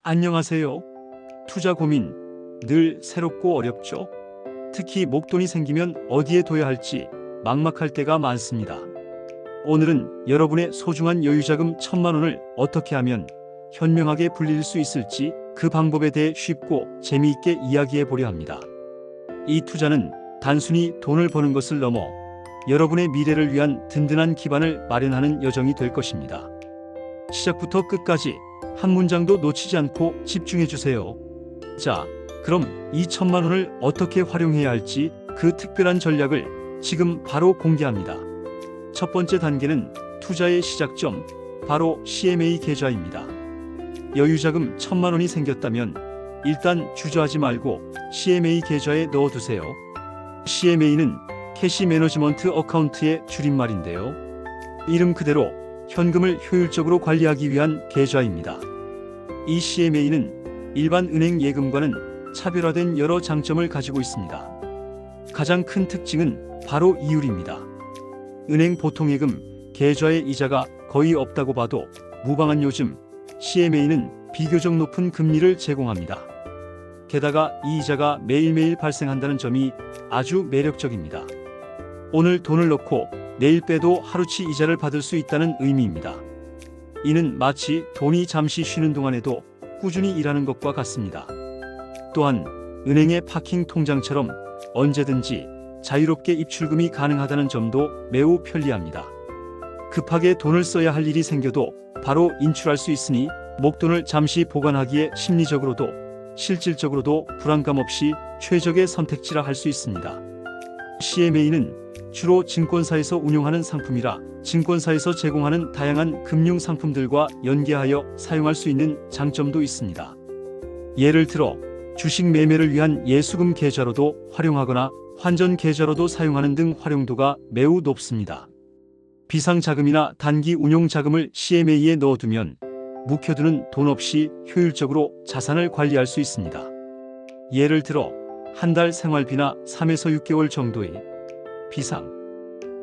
안녕하세요. 투자 고민 늘 새롭고 어렵죠? 특히 목돈이 생기면 어디에 둬야 할지 막막할 때가 많습니다. 오늘은 여러분의 소중한 여유자금 1,000만 원을 어떻게 하면 현명하게 불릴 수 있을지 그 방법에 대해 쉽고 재미있게 이야기해 보려 합니다. 이 투자는 단순히 돈을 버는 것을 넘어 여러분의 미래를 위한 든든한 기반을 마련하는 여정이 될 것입니다. 시작부터 끝까지 한 문장도 놓치지 않고 집중해 주세요. 자, 그럼 이 1,000만 원을 어떻게 활용해야 할지 그 특별한 전략을 지금 바로 공개합니다. 첫 번째 단계는 투자의 시작점, 바로 CMA 계좌입니다. 여유자금 1,000만 원이 생겼다면 일단 주저하지 말고 CMA 계좌에 넣어두세요. CMA는 캐시 매니지먼트 어카운트의 줄임말인데요. 이름 그대로 현금을 효율적으로 관리하기 위한 계좌입니다. 이 CMA는 일반 은행 예금과는 차별화된 여러 장점을 가지고 있습니다. 가장 큰 특징은 바로 이율입니다. 은행 보통예금 계좌의 이자가 거의 없다고 봐도 무방한 요즘 CMA는 비교적 높은 금리를 제공합니다. 게다가 이 이자가 매일매일 발생한다는 점이 아주 매력적입니다. 오늘 돈을 넣고 내일 빼도 하루치 이자를 받을 수 있다는 의미입니다. 이는 마치 돈이 잠시 쉬는 동안에도 꾸준히 일하는 것과 같습니다. 또한 은행의 파킹 통장처럼 언제든지 자유롭게 입출금이 가능하다는 점도 매우 편리합니다. 급하게 돈을 써야 할 일이 생겨도 바로 인출할 수 있으니 목돈을 잠시 보관하기에 심리적으로도 실질적으로도 불안감 없이 최적의 선택지라 할 수 있습니다. CMA는 주로 증권사에서 운용하는 상품이라 증권사에서 제공하는 다양한 금융 상품들과 연계하여 사용할 수 있는 장점도 있습니다. 예를 들어 주식 매매를 위한 예수금 계좌로도 활용하거나 환전 계좌로도 사용하는 등 활용도가 매우 높습니다. 비상자금이나 단기 운용 자금을 CMA에 넣어두면 묵혀두는 돈 없이 효율적으로 자산을 관리할 수 있습니다. 예를 들어 한 달 생활비나 3에서 6개월 정도의 비상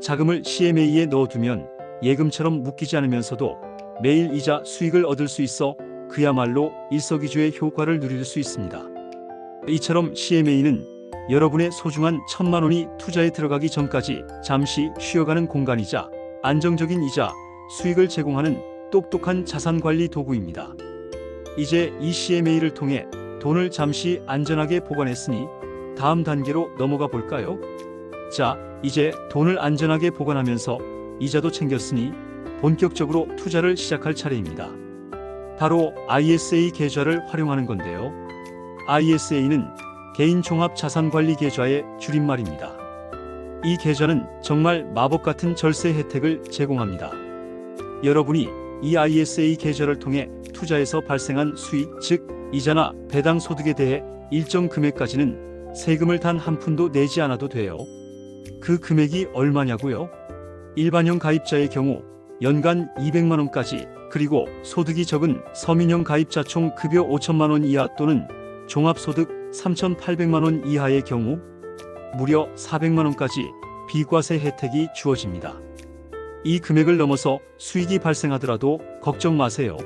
자금을 CMA에 넣어두면 예금처럼 묶이지 않으면서도 매일 이자 수익을 얻을 수 있어 그야말로 일석이조의 효과를 누릴 수 있습니다. 이처럼 CMA는 여러분의 소중한 1,000만 원이 투자에 들어가기 전까지 잠시 쉬어가는 공간이자 안정적인 이자 수익을 제공하는 똑똑한 자산관리 도구입니다. 이제 이 CMA를 통해 돈을 잠시 안전하게 보관했으니 다음 단계로 넘어가 볼까요? 자, 이제 돈을 안전하게 보관하면서 이자도 챙겼으니 본격적으로 투자를 시작할 차례입니다. 바로 ISA 계좌를 활용하는 건데요. ISA는 개인 종합 자산관리 계좌의 줄임말입니다. 이 계좌는 정말 마법 같은 절세 혜택을 제공합니다. 여러분이 이 ISA 계좌를 통해 투자에서 발생한 수익, 즉 이자나 배당 소득에 대해 일정 금액까지는 세금을 단 한 푼도 내지 않아도 돼요. 그 금액이 얼마냐고요? 일반형 가입자의 경우 연간 200만 원까지, 그리고 소득이 적은 서민형 가입자 총 급여 5천만 원 이하 또는 종합소득 3,800만 원 이하의 경우 무려 400만 원까지 비과세 혜택이 주어집니다. 이 금액을 넘어서 수익이 발생하더라도 걱정 마세요.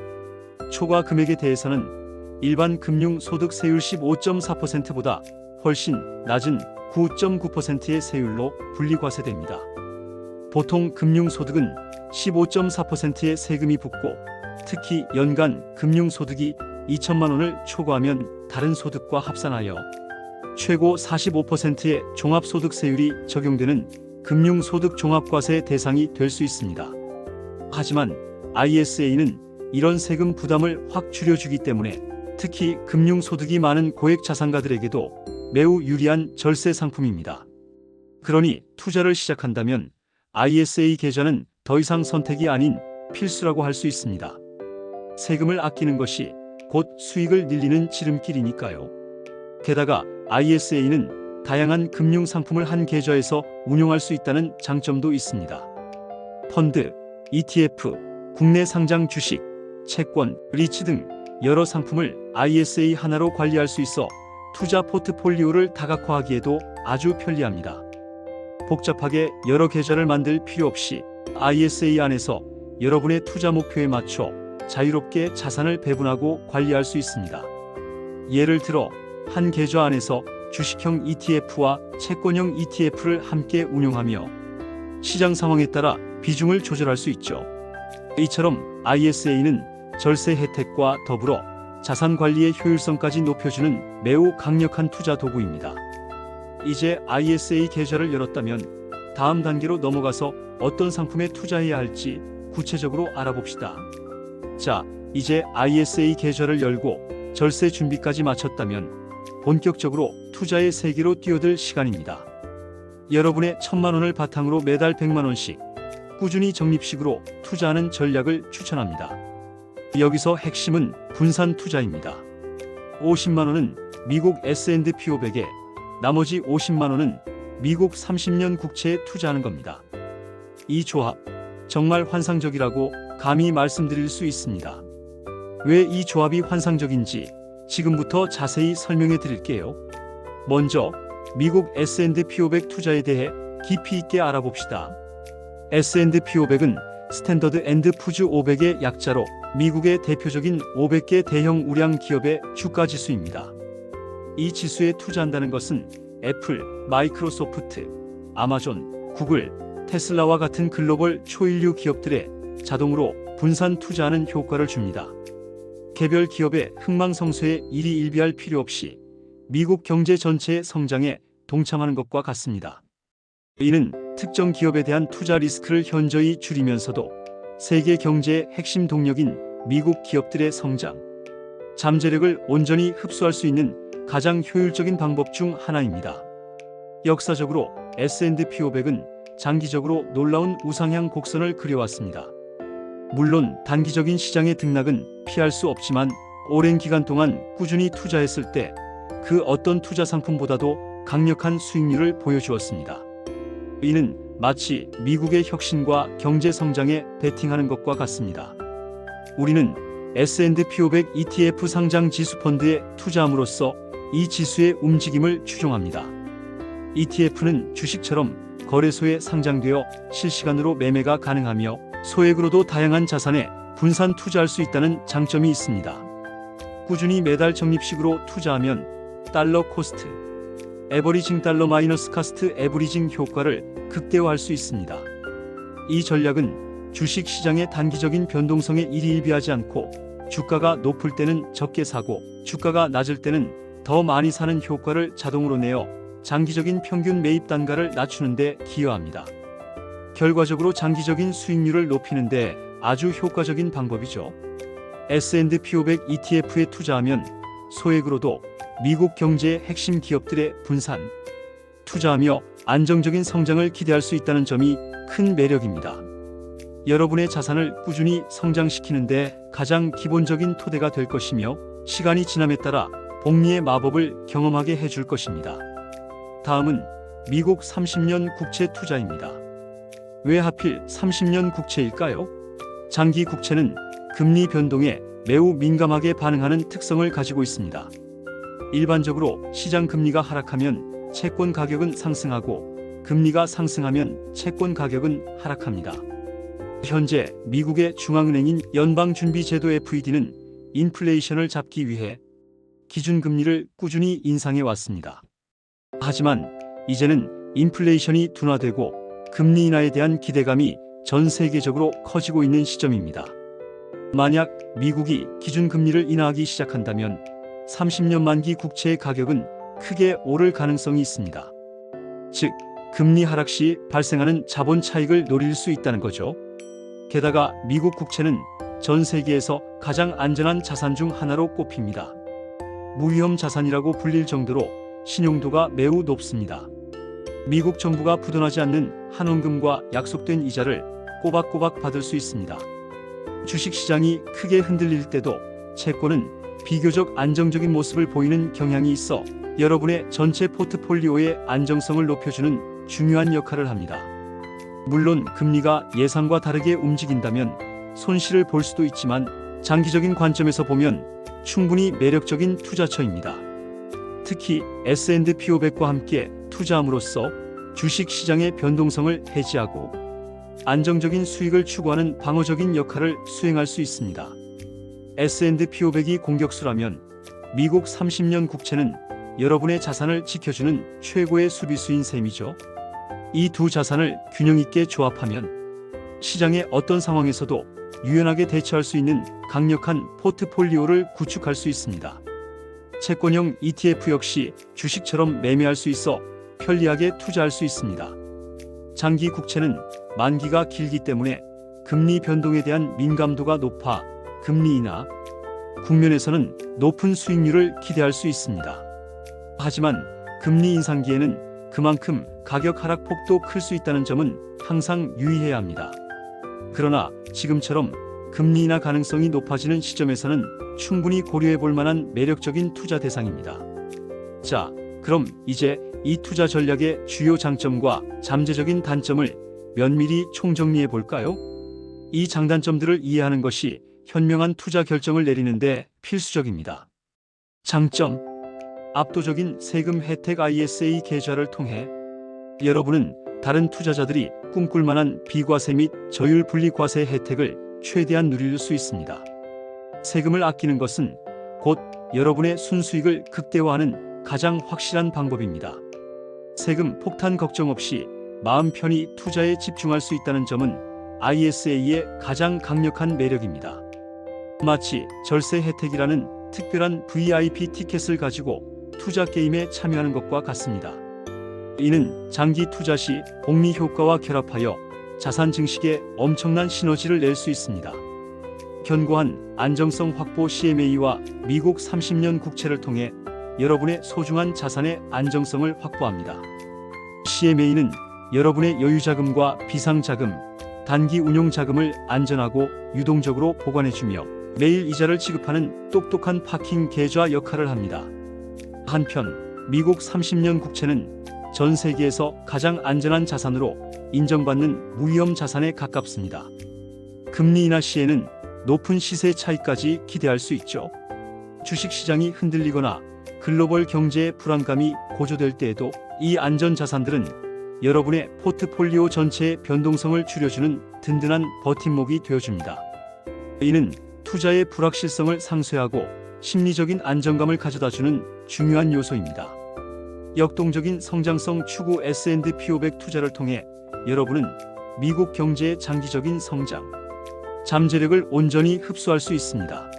초과 금액에 대해서는 일반 금융소득 세율 15.4%보다 훨씬 낮은 9.9%의 세율로 분리과세됩니다. 보통 금융소득은 15.4%의 세금이 붙고 특히 연간 금융소득이 2천만 원을 초과하면 다른 소득과 합산하여 최고 45%의 종합소득세율이 적용되는 금융소득 종합과세 대상이 될 수 있습니다. 하지만 ISA는 이런 세금 부담을 확 줄여주기 때문에 특히 금융소득이 많은 고액 자산가들에게도 매우 유리한 절세 상품입니다. 그러니 투자를 시작한다면 ISA 계좌는 더 이상 선택이 아닌 필수라고 할 수 있습니다. 세금을 아끼는 것이 곧 수익을 늘리는 지름길이니까요. 게다가 ISA는 다양한 금융 상품을 한 계좌에서 운용할 수 있다는 장점도 있습니다. 펀드, ETF, 국내 상장 주식, 채권, 리츠 등 여러 상품을 ISA 하나로 관리할 수 있어 투자 포트폴리오를 다각화하기에도 아주 편리합니다. 복잡하게 여러 계좌를 만들 필요 없이 ISA 안에서 여러분의 투자 목표에 맞춰 자유롭게 자산을 배분하고 관리할 수 있습니다. 예를 들어 한 계좌 안에서 주식형 ETF와 채권형 ETF를 함께 운용하며 시장 상황에 따라 비중을 조절할 수 있죠. 이처럼 ISA는 절세 혜택과 더불어 자산 관리의 효율성까지 높여주는 매우 강력한 투자 도구입니다. 이제 ISA 계좌를 열었다면 다음 단계로 넘어가서 어떤 상품에 투자해야 할지 구체적으로 알아봅시다. 자, 이제 ISA 계좌를 열고 절세 준비까지 마쳤다면 본격적으로 투자의 세계로 뛰어들 시간입니다. 여러분의 1,000만 원을 바탕으로 매달 100만 원씩 꾸준히 적립식으로 투자하는 전략을 추천합니다. 여기서 핵심은 분산 투자입니다. 50만 원은 미국 S&P 500에 나머지 50만 원은 미국 30년 국채에 투자하는 겁니다. 이 조합 정말 환상적이라고 감히 말씀드릴 수 있습니다. 왜 이 조합이 환상적인지 지금부터 자세히 설명해 드릴게요. 먼저 미국 S&P 500 투자에 대해 깊이 있게 알아봅시다. S&P 500은 스탠더드 앤드 푸즈 500의 약자로 미국의 대표적인 500개 대형 우량 기업의 주가 지수입니다. 이 지수에 투자한다는 것은 애플, 마이크로소프트, 아마존, 구글, 테슬라와 같은 글로벌 초일류 기업들에 자동으로 분산 투자하는 효과를 줍니다. 개별 기업의 흥망성쇠에 일희일비할 필요 없이 미국 경제 전체의 성장에 동참하는 것과 같습니다. 이는 특정 기업에 대한 투자 리스크를 현저히 줄이면서도 세계 경제의 핵심 동력인 미국 기업들의 성장, 잠재력을 온전히 흡수할 수 있는 가장 효율적인 방법 중 하나입니다. 역사적으로 S&P 500은 장기적으로 놀라운 우상향 곡선을 그려왔습니다. 물론 단기적인 시장의 등락은 피할 수 없지만 오랜 기간 동안 꾸준히 투자했을 때 그 어떤 투자 상품보다도 강력한 수익률을 보여주었습니다. 이는 마치 미국의 혁신과 경제 성장에 베팅하는 것과 같습니다. 우리는 S&P 500 ETF 상장 지수 펀드에 투자함으로써 이 지수의 움직임을 추종합니다. ETF는 주식처럼 거래소에 상장되어 실시간으로 매매가 가능하며 소액으로도 다양한 자산에 분산 투자할 수 있다는 장점이 있습니다. 꾸준히 매달 적립식으로 투자하면 달러 코스트, 에버리징 달러 마이너스 카스트 에버리징 효과를 극대화할 수 있습니다. 이 전략은 주식 시장의 단기적인 변동성에 일희일비하지 않고 주가가 높을 때는 적게 사고 주가가 낮을 때는 더 많이 사는 효과를 자동으로 내어 장기적인 평균 매입 단가를 낮추는 데 기여합니다. 결과적으로 장기적인 수익률을 높이는 데 아주 효과적인 방법이죠. S&P 500 ETF에 투자하면 소액으로도 미국 경제의 핵심 기업들의 분산, 투자하며 안정적인 성장을 기대할 수 있다는 점이 큰 매력입니다. 여러분의 자산을 꾸준히 성장시키는데 가장 기본적인 토대가 될 것이며 시간이 지남에 따라 복리의 마법을 경험하게 해줄 것입니다. 다음은 미국 30년 국채 투자입니다. 왜 하필 30년 국채일까요? 장기 국채는 금리 변동에 매우 민감하게 반응하는 특성을 가지고 있습니다. 일반적으로 시장 금리가 하락하면 채권 가격은 상승하고 금리가 상승하면 채권 가격은 하락합니다. 현재 미국의 중앙은행인 연방준비제도 FED는 인플레이션을 잡기 위해 기준금리를 꾸준히 인상해 왔습니다. 하지만 이제는 인플레이션이 둔화되고 금리 인하에 대한 기대감이 전 세계적으로 커지고 있는 시점입니다. 만약 미국이 기준금리를 인하하기 시작한다면 30년 만기 국채의 가격은 크게 오를 가능성이 있습니다. 즉, 금리 하락 시 발생하는 자본 차익을 노릴 수 있다는 거죠. 게다가 미국 국채는 전 세계에서 가장 안전한 자산 중 하나로 꼽힙니다. 무위험 자산이라고 불릴 정도로 신용도가 매우 높습니다. 미국 정부가 부도나지 않는 한원금과 약속된 이자를 꼬박꼬박 받을 수 있습니다. 주식시장이 크게 흔들릴 때도 채권은 비교적 안정적인 모습을 보이는 경향이 있어 여러분의 전체 포트폴리오의 안정성을 높여주는 중요한 역할을 합니다. 물론 금리가 예상과 다르게 움직인다면 손실을 볼 수도 있지만 장기적인 관점에서 보면 충분히 매력적인 투자처입니다. 특히 S&P 500과 함께 투자함으로써 주식시장의 변동성을 해지하고 안정적인 수익을 추구하는 방어적인 역할을 수행할 수 있습니다. S&P 500이 공격수라면 미국 30년 국채는 여러분의 자산을 지켜주는 최고의 수비수인 셈이죠. 이 두 자산을 균형 있게 조합하면 시장의 어떤 상황에서도 유연하게 대처할 수 있는 강력한 포트폴리오를 구축할 수 있습니다. 채권형 ETF 역시 주식처럼 매매할 수 있어 편리하게 투자할 수 있습니다. 장기 국채는 만기가 길기 때문에 금리 변동에 대한 민감도가 높아 금리 인하 국면에서는 높은 수익률을 기대할 수 있습니다. 하지만 금리 인상기에는 그만큼 가격 하락 폭도 클 수 있다는 점은 항상 유의해야 합니다. 그러나 지금처럼 금리 인하 가능성이 높아지는 시점에서는 충분히 고려해 볼 만한 매력적인 투자 대상입니다. 자, 그럼 이제 이 투자 전략의 주요 장점과 잠재적인 단점을 면밀히 총정리해 볼까요? 이 장단점들을 이해하는 것이 현명한 투자 결정을 내리는데 필수적입니다. 장점: 압도적인 세금 혜택. ISA 계좌를 통해 여러분은 다른 투자자들이 꿈꿀 만한 비과세 및 저율 분리 과세 혜택을 최대한 누릴 수 있습니다. 세금을 아끼는 것은 곧 여러분의 순수익을 극대화하는 가장 확실한 방법입니다. 세금 폭탄 걱정 없이 마음 편히 투자에 집중할 수 있다는 점은 ISA의 가장 강력한 매력입니다. 마치 절세 혜택이라는 특별한 VIP 티켓을 가지고 투자 게임에 참여하는 것과 같습니다. 이는 장기 투자 시 복리 효과와 결합하여 자산 증식에 엄청난 시너지를 낼 수 있습니다. 견고한 안정성 확보. CMA와 미국 30년 국채를 통해 여러분의 소중한 자산의 안정성을 확보합니다. CMA는 여러분의 여유자금과 비상자금, 단기 운용자금을 안전하고 유동적으로 보관해주며 매일 이자를 지급하는 똑똑한 파킹 계좌 역할을 합니다. 한편 미국 30년 국채는 전 세계에서 가장 안전한 자산으로 인정받는 무위험 자산에 가깝습니다. 금리 인하 시에는 높은 시세 차익까지 기대할 수 있죠. 주식시장이 흔들리거나 글로벌 경제의 불안감이 고조될 때에도 이 안전 자산들은 여러분의 포트폴리오 전체의 변동성을 줄여주는 든든한 버팀목이 되어줍니다. 이는 투자의 불확실성을 상쇄하고 심리적인 안정감을 가져다주는 중요한 요소입니다. 역동적인 성장성 추구. S&P 500 투자를 통해 여러분은 미국 경제의 장기적인 성장, 잠재력을 온전히 흡수할 수 있습니다.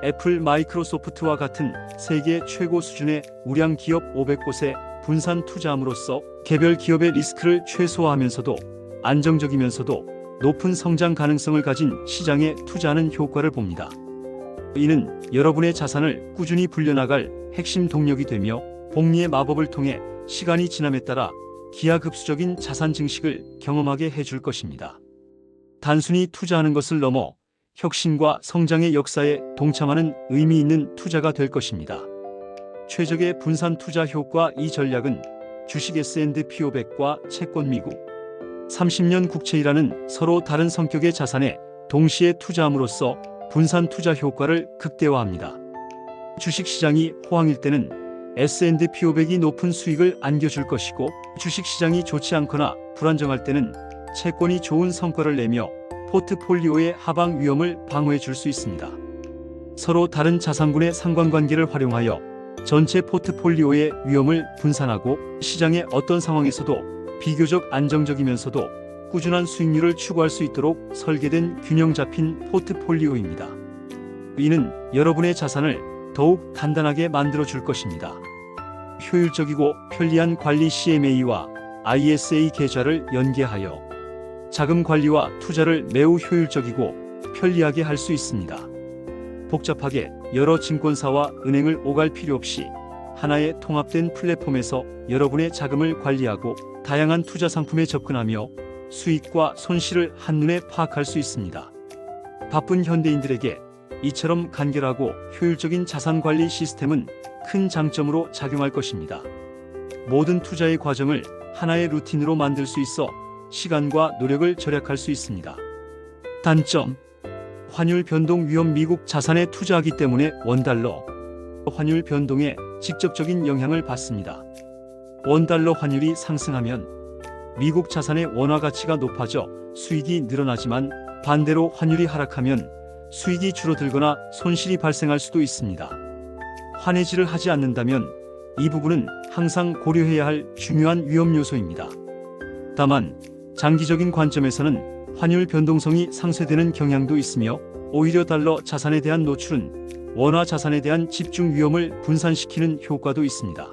애플, 마이크로소프트와 같은 세계 최고 수준의 우량 기업 500곳에 분산 투자함으로써 개별 기업의 리스크를 최소화하면서도 안정적이면서도 높은 성장 가능성을 가진 시장에 투자하는 효과를 봅니다. 이는 여러분의 자산을 꾸준히 불려나갈 핵심 동력이 되며 복리의 마법을 통해 시간이 지남에 따라 기하급수적인 자산 증식을 경험하게 해줄 것입니다. 단순히 투자하는 것을 넘어 혁신과 성장의 역사에 동참하는 의미 있는 투자가 될 것입니다. 최적의 분산 투자 효과. 이 전략은 주식 S&P 500과 채권 미국 30년 국채이라는 서로 다른 성격의 자산에 동시에 투자함으로써 분산 투자 효과를 극대화합니다. 주식시장이 호황일 때는 S&P 500이 높은 수익을 안겨줄 것이고, 주식시장이 좋지 않거나 불안정할 때는 채권이 좋은 성과를 내며 포트폴리오의 하방 위험을 방어해 줄 수 있습니다. 서로 다른 자산군의 상관관계를 활용하여 전체 포트폴리오의 위험을 분산하고 시장의 어떤 상황에서도 비교적 안정적이면서도 꾸준한 수익률을 추구할 수 있도록 설계된 균형 잡힌 포트폴리오입니다. 이는 여러분의 자산을 더욱 단단하게 만들어 줄 것입니다. 효율적이고 편리한 관리. CMA와 ISA 계좌를 연계하여 자금 관리와 투자를 매우 효율적이고 편리하게 할 수 있습니다. 복잡하게 여러 증권사와 은행을 오갈 필요 없이 하나의 통합된 플랫폼에서 여러분의 자금을 관리하고 다양한 투자 상품에 접근하며 수익과 손실을 한눈에 파악할 수 있습니다. 바쁜 현대인들에게 이처럼 간결하고 효율적인 자산 관리 시스템은 큰 장점으로 작용할 것입니다. 모든 투자의 과정을 하나의 루틴으로 만들 수 있어 시간과 노력을 절약할 수 있습니다. 단점: 환율 변동 위험. 미국 자산에 투자하기 때문에 원달러 환율 변동에 직접적인 영향을 받습니다. 원달러 환율이 상승하면 미국 자산의 원화 가치가 높아져 수익이 늘어나지만, 반대로 환율이 하락하면 수익이 줄어들거나 손실이 발생할 수도 있습니다. 환해지를 하지 않는다면 이 부분은 항상 고려해야 할 중요한 위험 요소입니다. 다만 장기적인 관점에서는 환율 변동성이 상쇄되는 경향도 있으며 오히려 달러 자산에 대한 노출은 원화 자산에 대한 집중 위험을 분산시키는 효과도 있습니다.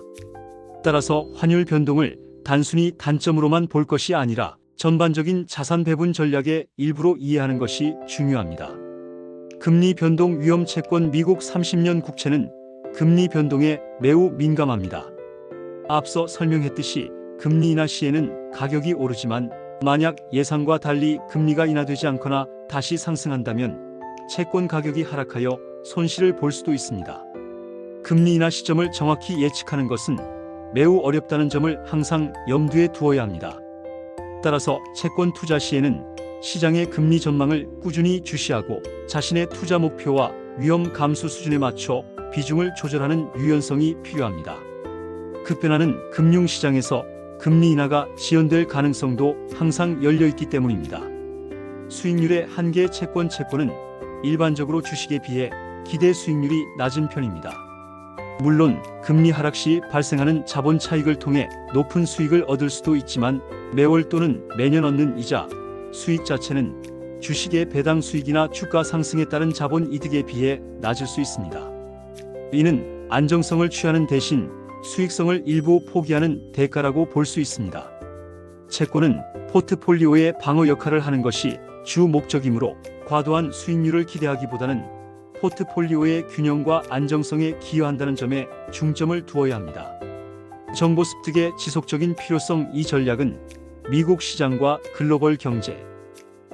따라서 환율 변동을 단순히 단점으로만 볼 것이 아니라 전반적인 자산 배분 전략의 일부로 이해하는 것이 중요합니다. 금리 변동 위험 채권 미국 30년 국채는 금리 변동에 매우 민감합니다. 앞서 설명했듯이 금리 인하 시에는 가격이 오르지만 만약 예상과 달리 금리가 인하되지 않거나 다시 상승한다면 채권 가격이 하락하여 손실을 볼 수도 있습니다. 금리 인하 시점을 정확히 예측하는 것은 매우 어렵다는 점을 항상 염두에 두어야 합니다. 따라서 채권 투자 시에는 시장의 금리 전망을 꾸준히 주시하고 자신의 투자 목표와 위험 감수 수준에 맞춰 비중을 조절하는 유연성이 필요합니다. 급변하는 금융시장에서 금리 인하가 지연될 가능성도 항상 열려있기 때문입니다. 수익률의 한계 채권은 일반적으로 주식에 비해 기대 수익률이 낮은 편입니다. 물론 금리 하락 시 발생하는 자본 차익을 통해 높은 수익을 얻을 수도 있지만 매월 또는 매년 얻는 이자, 수익 자체는 주식의 배당 수익이나 주가 상승에 따른 자본 이득에 비해 낮을 수 있습니다. 이는 안정성을 취하는 대신 수익성을 일부 포기하는 대가라고 볼 수 있습니다. 채권은 포트폴리오의 방어 역할을 하는 것이 주 목적이므로 과도한 수익률을 기대하기보다는 포트폴리오의 균형과 안정성에 기여한다는 점에 중점을 두어야 합니다. 정보 습득의 지속적인 필요성. 이 전략은 미국 시장과 글로벌 경제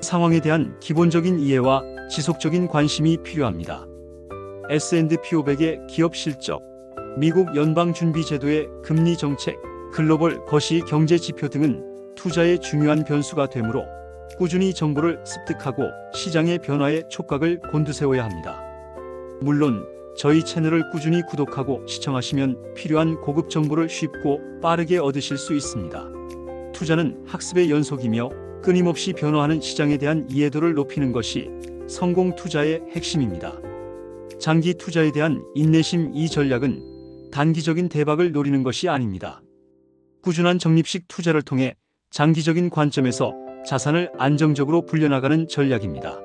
상황에 대한 기본적인 이해와 지속적인 관심이 필요합니다. S&P 500의 기업 실적, 미국 연방준비제도의 금리 정책, 글로벌 거시 경제 지표 등은 투자의 중요한 변수가 되므로 꾸준히 정보를 습득하고 시장의 변화에 촉각을 곤두세워야 합니다. 물론 저희 채널을 꾸준히 구독하고 시청하시면 필요한 고급 정보를 쉽고 빠르게 얻으실 수 있습니다. 투자는 학습의 연속이며 끊임없이 변화하는 시장에 대한 이해도를 높이는 것이 성공 투자의 핵심입니다. 장기 투자에 대한 인내심. 이 전략은 단기적인 대박을 노리는 것이 아닙니다. 꾸준한 적립식 투자를 통해 장기적인 관점에서 자산을 안정적으로 불려나가는 전략입니다.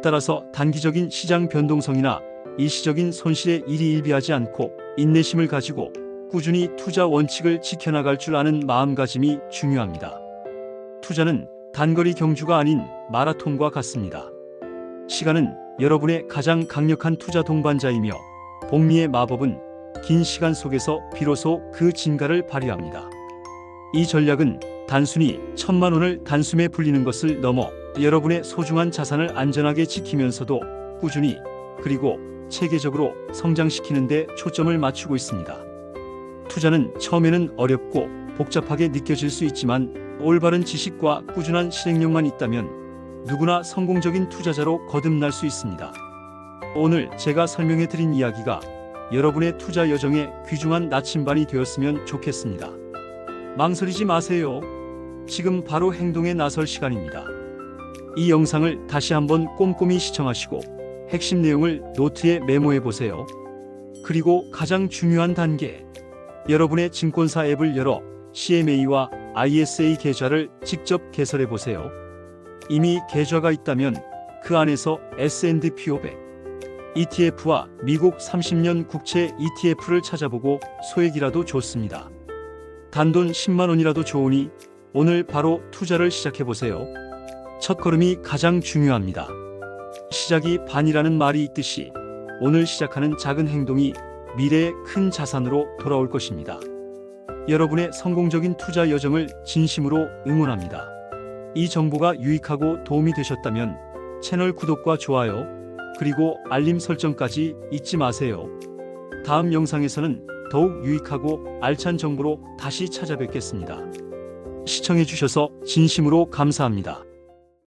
따라서 단기적인 시장 변동성이나 일시적인 손실에 일희일비하지 않고 인내심을 가지고 꾸준히 투자 원칙을 지켜나갈 줄 아는 마음가짐이 중요합니다. 투자는 단거리 경주가 아닌 마라톤과 같습니다. 시간은 여러분의 가장 강력한 투자 동반자이며 복리의 마법은 긴 시간 속에서 비로소 그 진가를 발휘합니다. 이 전략은 단순히 1,000만 원을 단숨에 불리는 것을 넘어 여러분의 소중한 자산을 안전하게 지키면서도 꾸준히 그리고 체계적으로 성장시키는 데 초점을 맞추고 있습니다. 투자는 처음에는 어렵고 복잡하게 느껴질 수 있지만 올바른 지식과 꾸준한 실행력만 있다면 누구나 성공적인 투자자로 거듭날 수 있습니다. 오늘 제가 설명해드린 이야기가 여러분의 투자 여정에 귀중한 나침반이 되었으면 좋겠습니다. 망설이지 마세요. 지금 바로 행동에 나설 시간입니다. 이 영상을 다시 한번 꼼꼼히 시청하시고 핵심 내용을 노트에 메모해 보세요. 그리고 가장 중요한 단계, 여러분의 증권사 앱을 열어 CMA와 ISA 계좌를 직접 개설해 보세요. 이미 계좌가 있다면 그 안에서 S&P 500, ETF와 미국 30년 국채 ETF를 찾아보고 소액이라도 좋습니다. 단돈 10만 원이라도 좋으니 오늘 바로 투자를 시작해 보세요. 첫걸음이 가장 중요합니다. 시작이 반이라는 말이 있듯이 오늘 시작하는 작은 행동이 미래의 큰 자산으로 돌아올 것입니다. 여러분의 성공적인 투자 여정을 진심으로 응원합니다. 이 정보가 유익하고 도움이 되셨다면 채널 구독과 좋아요, 그리고 알림 설정까지 잊지 마세요. 다음 영상에서는 더욱 유익하고 알찬 정보로 다시 찾아뵙겠습니다. 시청해주셔서 진심으로 감사합니다.